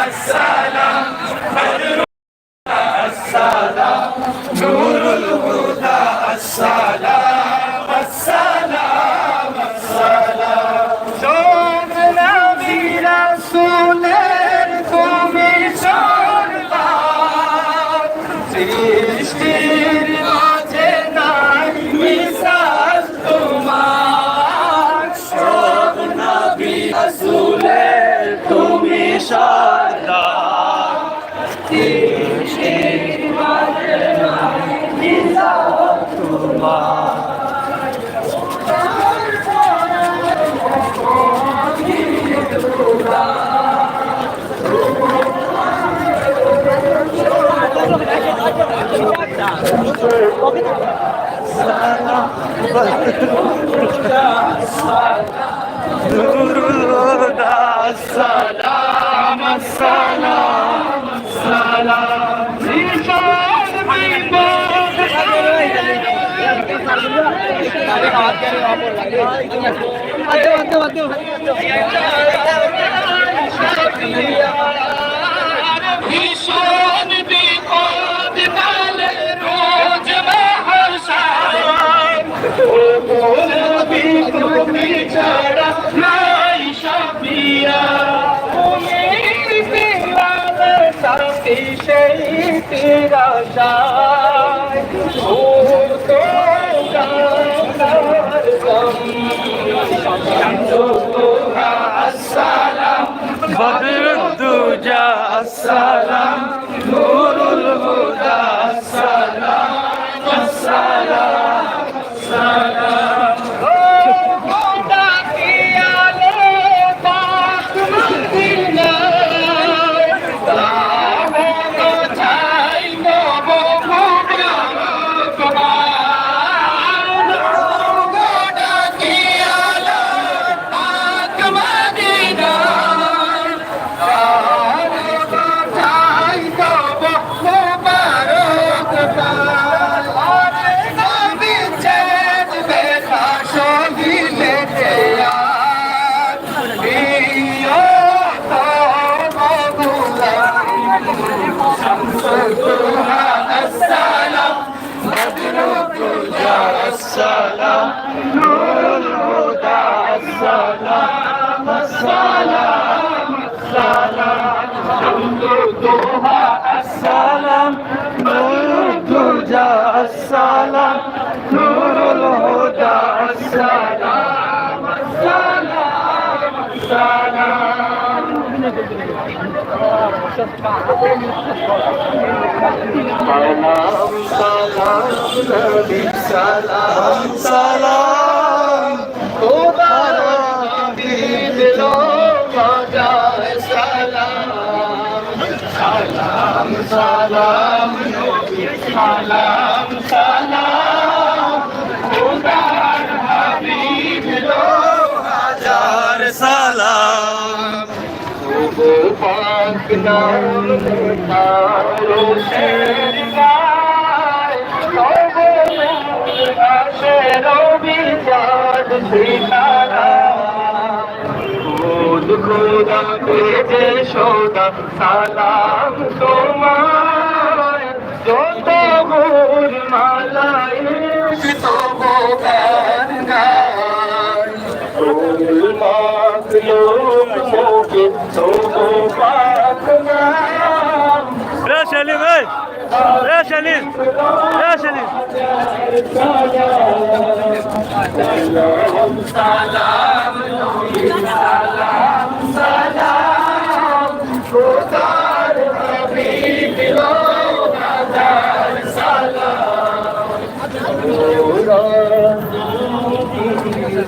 السلام بدر السلام نور الهدى السلام السلام السلام شوق نبي رسولের তুমি সরদার সৃষ্টির মাঝে নাই মিসাল তোমার শোক নবী রাসূলের তুমি সরদার সৃষ্টির মাঝে নাই মিসাল তোমার السلام السلام ভীষণ বিপদ কালে রোজ মহাশান ও নবী তুমি ছাড়া নাই শাফিয়া তুমি বিলাল সাথী সেই তেরা শায় ও তো জানার গম শামসুল্লাহ আসসালাম বদরুদ্দুজা আসসালাম নূরুল হুদা আসসালাম আসসালাম আসসালাম ও খোদা কি আলে পাক মদিনা তামো চাই নব মুবারক খোদা কি আলে পাক মদিনা السلام نور الهدى السلام السلام السلام شمس الضحى السلام نور الدجى السلام نور الهدى السلام السلام السلام سلام نبی سلام سلام خدا نبی دلوں مجائے سلام سلام سلام نبی سلام سلام خدا نبی دلوں مجائے سلام পাক নাম তারো শেরগায় তবে আসে রবি চাঁদ সিতারা খুদ খোদা পেজে সদা সালাম তোমায় যত গুর মালাই তব গান গায় মাখলুক মোকে তব পাক নাম يا سليم يا سليم يا سليم سلام سلام سلام سلام خدار حبیب لو ہزار سلام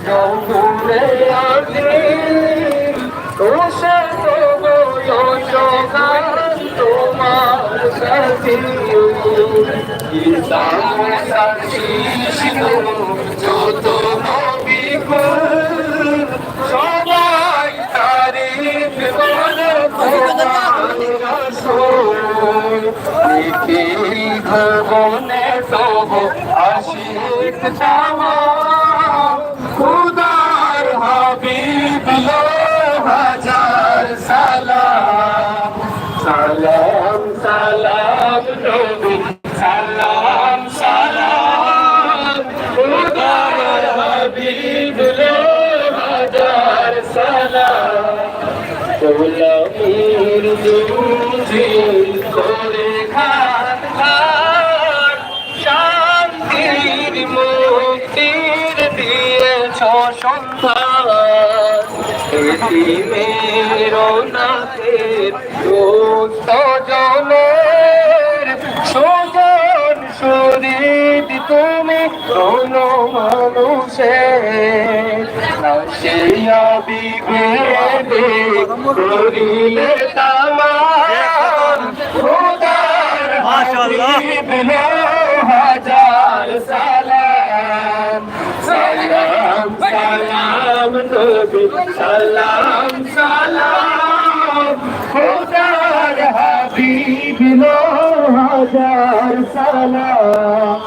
گوڑے عظیم روشے تو بولو شوگان তোমার সাথী ইসলাম সাথী যত নবী সবাই তারিফ করে তোমার রাসূল এই ভবনে সব আশিক তামাম খুদার হাবিব লো হাজার গোলামীর জঞ্জির করে ঘাত ঘাত শান্তির মুক্তির দিয়েছ সন্ধান এতিমের অনাথের দুস্থ জনের সুজন শরীর তুমি কোন মানুষের নাশিয়া বিভেদে করিলে তামাম খোদার মাশাআল্লাহ। হাবিব হাজার সালাম সালাম সালাম নবী সালাম সালাম খোদার হাবিব হাজার সালাম